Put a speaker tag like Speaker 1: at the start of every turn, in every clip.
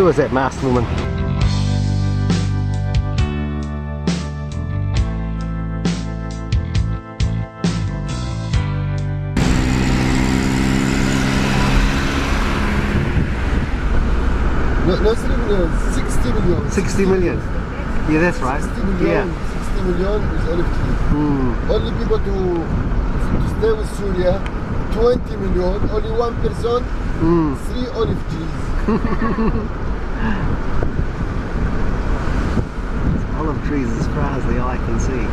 Speaker 1: was that masked woman?
Speaker 2: No, 3 million, 60 million.
Speaker 1: 60 million. Yeah, that's right.
Speaker 2: 60 million,
Speaker 1: Yeah.
Speaker 2: 60 million is olive tree. Only people to stay with Syria, 20 million, only one person, 3 olive trees.
Speaker 1: Olive trees as far as the eye can see.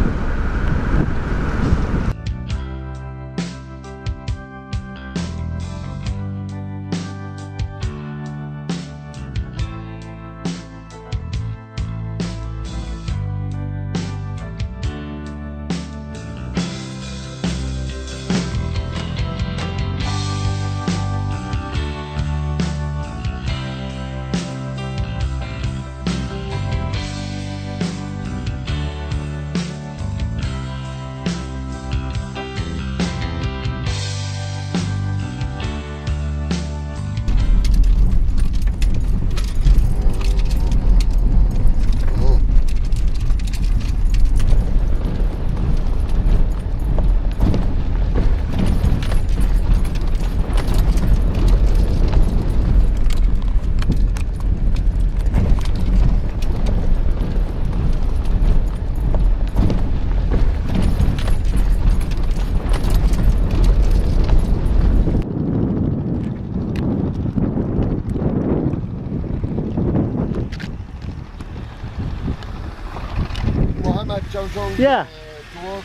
Speaker 1: Yeah.
Speaker 2: To walk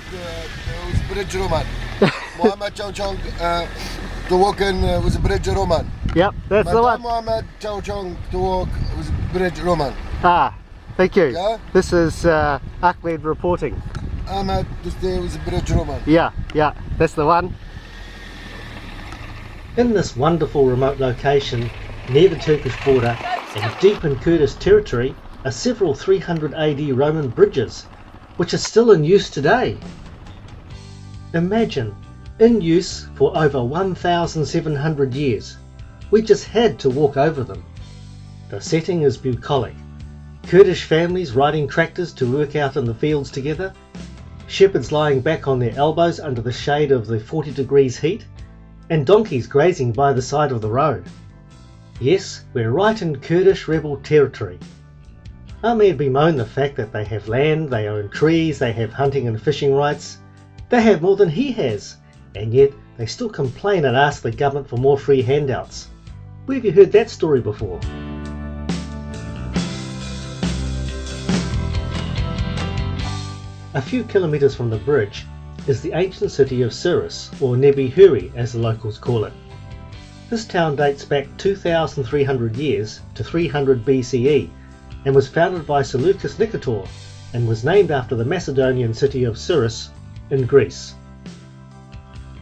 Speaker 2: with Bridge Roman. Mohammed Chow Chong to walk with Bridge Roman.
Speaker 1: Yep, that's the one.
Speaker 2: Mohammed Chow Chong to walk with Bridge Roman.
Speaker 1: Ah, thank you.
Speaker 2: Yeah?
Speaker 1: This is Ahmed reporting.
Speaker 2: Ahmed to stay with Bridge Roman.
Speaker 1: Yeah, that's the one.
Speaker 3: In this wonderful remote location near the Turkish border and deep in Kurdish territory are several 300 AD Roman bridges, which are still in use today. Imagine, in use for over 1,700 years. We just had to walk over them. The setting is bucolic. Kurdish families riding tractors to work out in the fields together, shepherds lying back on their elbows under the shade of the 40 degrees heat, and donkeys grazing by the side of the road. Yes, we're right in Kurdish rebel territory. Ahmed bemoaned the fact that they have land, they own trees, they have hunting and fishing rights. They have more than he has, and yet they still complain and ask the government for more free handouts. Where have you heard that story before? A few kilometres from the bridge is the ancient city of Suris, or Nebi Huri as the locals call it. This town dates back 2,300 years to 300 BCE and was founded by Seleucus Nicator and was named after the Macedonian city of Suris in Greece.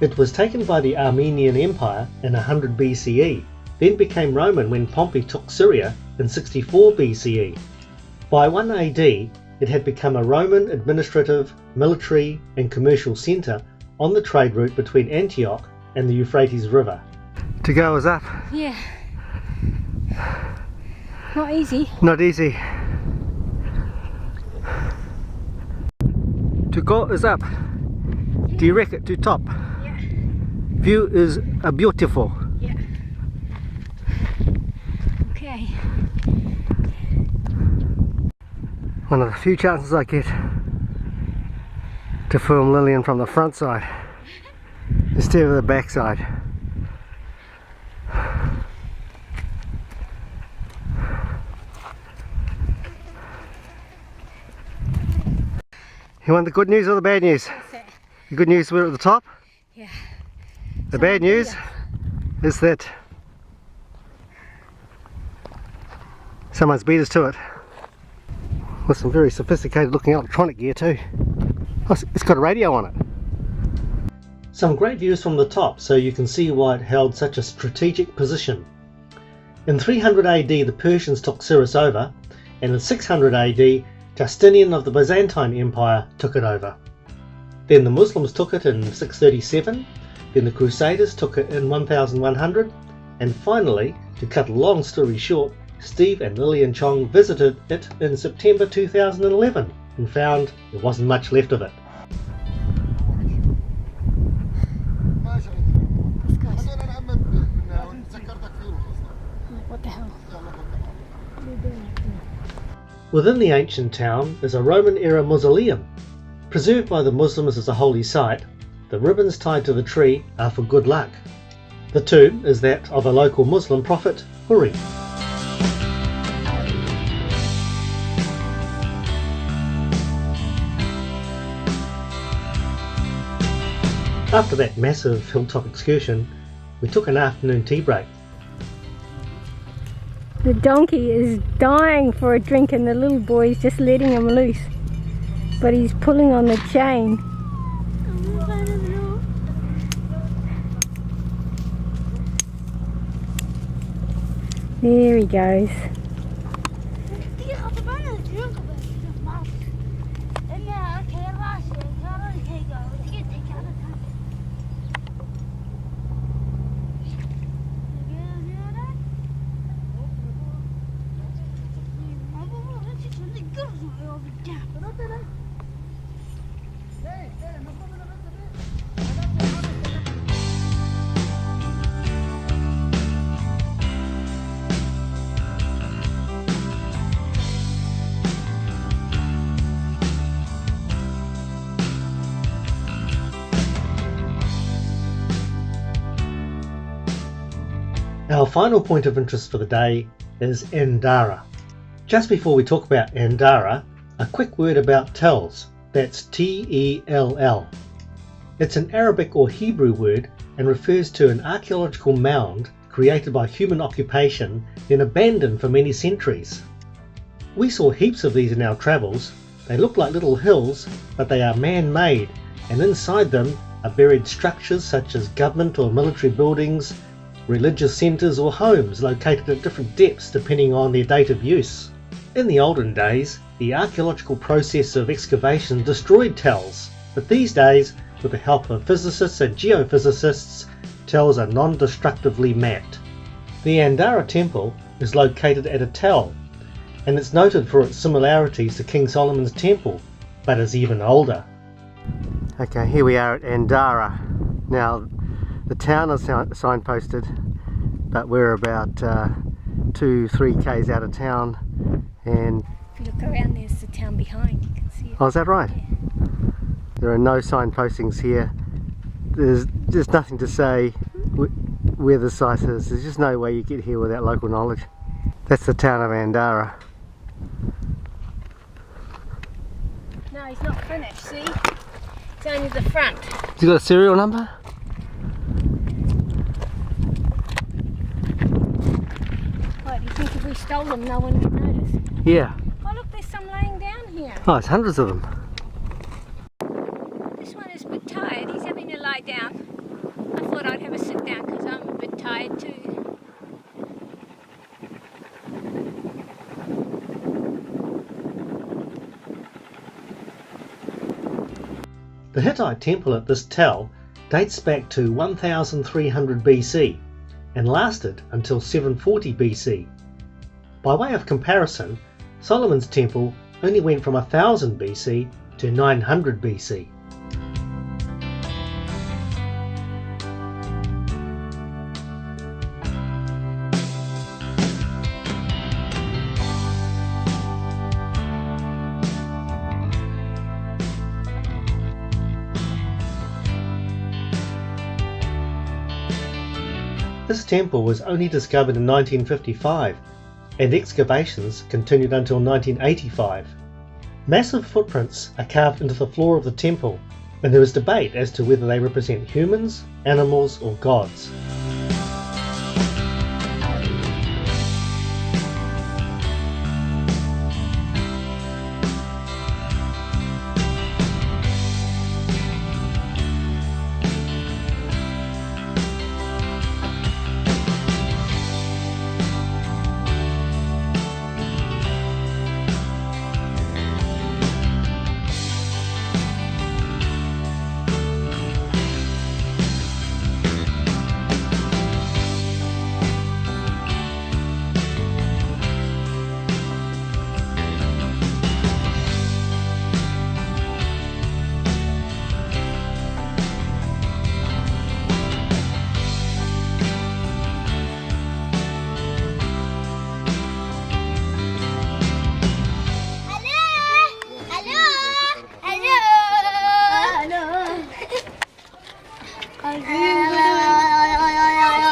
Speaker 3: It was taken by the Armenian Empire in 100 BCE, then became Roman when Pompey took Syria in 64 BCE. By 1 AD, it had become a Roman administrative, military and commercial centre on the trade route between Antioch and the Euphrates River.
Speaker 1: To go is up.
Speaker 4: Yeah. Not easy.
Speaker 1: Not easy. To go is up. Direct to top.
Speaker 4: Yeah.
Speaker 1: View is beautiful.
Speaker 4: Yeah. Okay.
Speaker 1: One of the few chances I get to film Lillian from the front side instead of the back side. You want the good news or the bad news? The good news, we're at the top.
Speaker 4: Yeah.
Speaker 1: The bad news is that someone's beat us to it. With some very sophisticated looking electronic gear too. Oh, it's got a radio on it.
Speaker 3: Some great views from the top, so you can see why it held such a strategic position. In 300 AD the Persians took Suris over, and in 600 AD Justinian of the Byzantine Empire took it over. Then the Muslims took it in 637, then the Crusaders took it in 1100, and finally, to cut a long story short, Steve and Lillian Chong visited it in September 2011 and found there wasn't much left of it.
Speaker 4: What the hell?
Speaker 3: Within the ancient town is a Roman-era mausoleum. Preserved by the Muslims as a holy site, the ribbons tied to the tree are for good luck. The tomb is that of a local Muslim prophet, Huri. After that massive hilltop excursion, we took an afternoon tea break.
Speaker 4: The donkey is dying for a drink and the little boy's just letting him loose. But he's pulling on the chain. There he goes.
Speaker 3: Our final point of interest for the day is Andara. Just before we talk about Andara, a quick word about tells. That's T-E-L-L. It's an Arabic or Hebrew word and refers to an archaeological mound created by human occupation then abandoned for many centuries. We saw heaps of these in our travels. They look like little hills, but they are man-made, and inside them are buried structures such as government or military buildings, religious centres or homes located at different depths depending on their date of use. In the olden days, the archaeological process of excavation destroyed tells, but these days, with the help of physicists and geophysicists, tells are non-destructively mapped. The Andara temple is located at a tell, and it's noted for its similarities to King Solomon's temple, but is even older.
Speaker 1: Okay, here we are at Andara. Now, the town is signposted, but we're about 2-3 k's out of town, and
Speaker 4: If you look around, there's the town behind. You can see it.
Speaker 1: oh, is that right?
Speaker 4: Yeah.
Speaker 1: There are no signpostings here. There's just nothing to say where the site is. There's just no way you get here without local knowledge. That's the town of Andara.
Speaker 4: No, he's not finished, see? It's only the front.
Speaker 1: Has he got a serial number?
Speaker 4: What, do you think if we stole them, no one would notice?
Speaker 1: Yeah.
Speaker 4: Oh, look, there's some laying down here.
Speaker 1: Oh, it's hundreds of them.
Speaker 4: This one is a bit tired. He's having a lie down. I thought I'd have a sit down because I'm a bit tired too.
Speaker 3: The Hittite temple at this tell dates back to 1300 BC and lasted until 740 BC. By way of comparison, Solomon's temple only went from 1000 BC to 900 BC. This temple was only discovered in 1955, and excavations continued until 1985. Massive footprints are carved into the floor of the temple, and there is debate as to whether they represent humans, animals, or gods.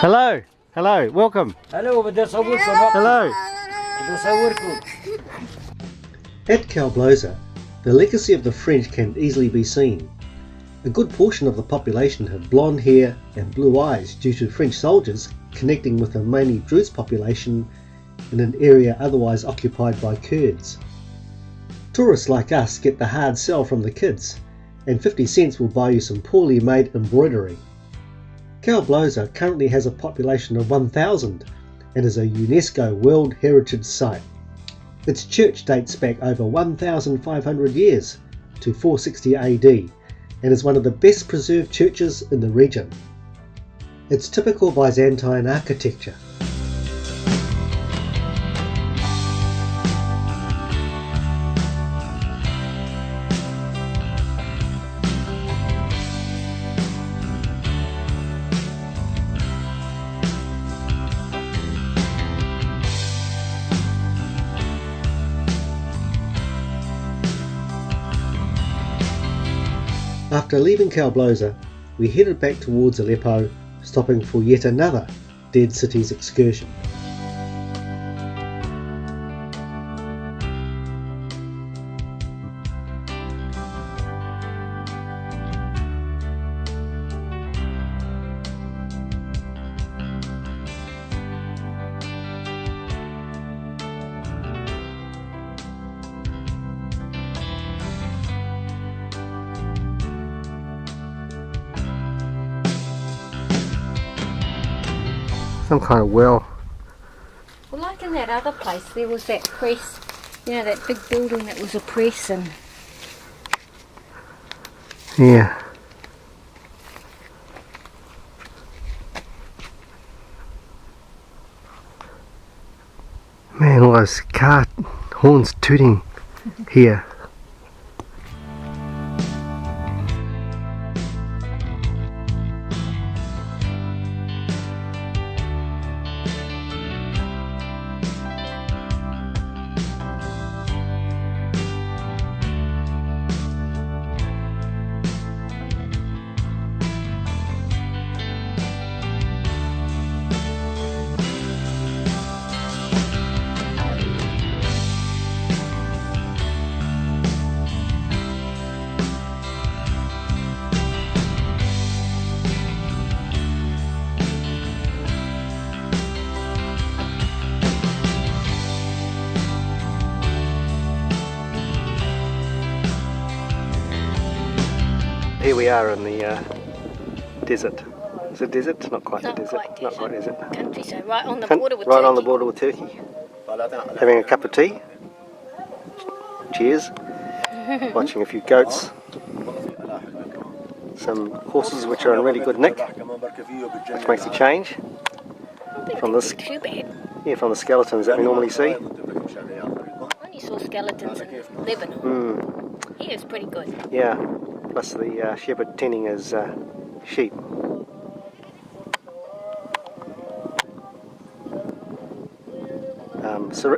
Speaker 1: Hello, hello, welcome.
Speaker 5: Hello,
Speaker 1: Hello.
Speaker 3: At Kalbloza, the legacy of the French can easily be seen. A good portion of the population have blonde hair and blue eyes due to French soldiers connecting with a mainly Druze population in an area otherwise occupied by Kurds. Tourists like us get the hard sell from the kids, and 50 cents will buy you some poorly made embroidery. Kalbloza currently has a population of 1,000 and is a UNESCO World Heritage Site. Its church dates back over 1,500 years to 460 AD and is one of the best preserved churches in the region. It's typical Byzantine architecture. After leaving Kalbloza, we headed back towards Aleppo, stopping for yet another Dead Cities excursion.
Speaker 1: Some kind of well.
Speaker 4: Well, like in that other place, there was that press, you know, that big building that was a press, and
Speaker 1: Yeah. Man, all those car horns tooting here. Here we are in the desert. Is it desert? Not quite
Speaker 4: Not
Speaker 1: a desert.
Speaker 4: quite
Speaker 1: Not quite desert.
Speaker 4: countryside, right on the border with
Speaker 1: Right
Speaker 4: Turkey.
Speaker 1: on the border with Turkey. Having a cup of tea. Cheers. Watching a few goats. Some horses which are in really good nick, which makes a change from this.
Speaker 4: Too bad.
Speaker 1: Yeah, from the skeletons that we normally see.
Speaker 4: Only saw skeletons in Lebanon. Here it's pretty good.
Speaker 1: Yeah, plus the shepherd tending his sheep.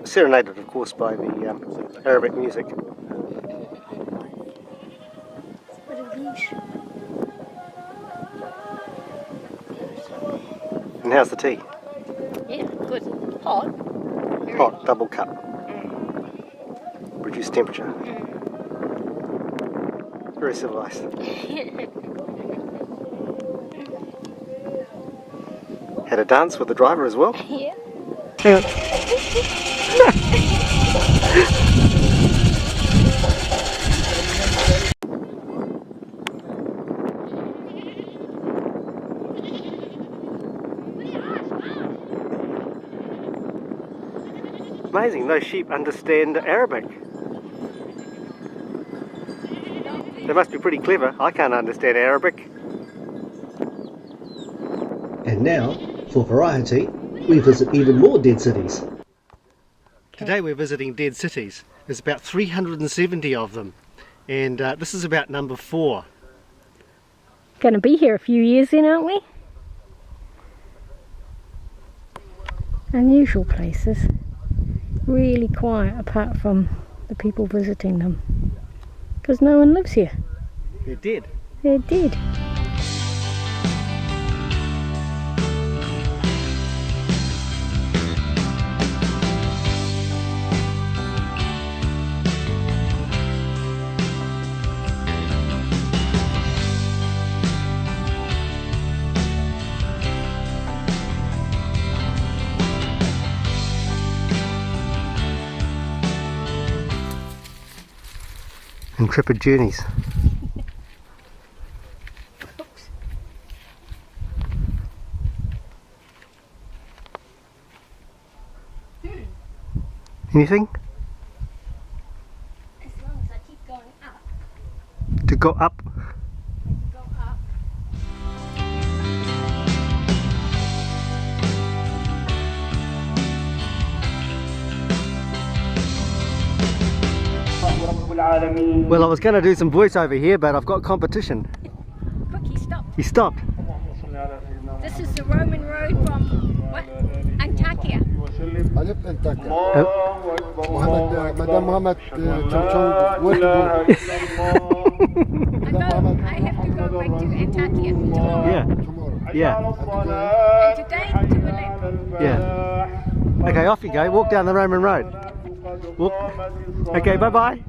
Speaker 1: Serenaded, of course, by the Arabic music. And how's the tea?
Speaker 4: Yeah, good. Hot.
Speaker 1: Hot, double cup. Reduced temperature. Very civilised. Had a dance with the driver as well.
Speaker 4: Yeah.
Speaker 1: Hang on. Amazing, those sheep understand Arabic. They must be pretty clever. I can't understand Arabic.
Speaker 3: And now, for variety, we visit even more dead cities.
Speaker 1: Today we're visiting dead cities. There's about 370 of them, and this is about number 4.
Speaker 4: Going to be here a few years then, aren't we? Unusual places. Really quiet apart from the people visiting them. Because no one lives here.
Speaker 1: They're dead.
Speaker 4: They're dead.
Speaker 1: Intrepid journeys. Anything?
Speaker 4: As long as I keep going up.
Speaker 1: To go up?
Speaker 4: Go up.
Speaker 1: Well, I was going to do some voiceover here, but I've got competition.
Speaker 4: Cookie, stop.
Speaker 1: He stopped.
Speaker 4: This is the Roman road from what? Antakya.
Speaker 2: Aleppo Antakya.
Speaker 1: Oh.
Speaker 2: Madam Mohammed Chong, where to
Speaker 4: I have to go back to Antakya tomorrow.
Speaker 1: Yeah,
Speaker 2: go? Tomorrow.
Speaker 1: yeah,
Speaker 4: And today to Aleppo.
Speaker 1: yeah. Okay, off you go. Walk down the Roman road. Walk. Okay, bye-bye.
Speaker 4: Bye.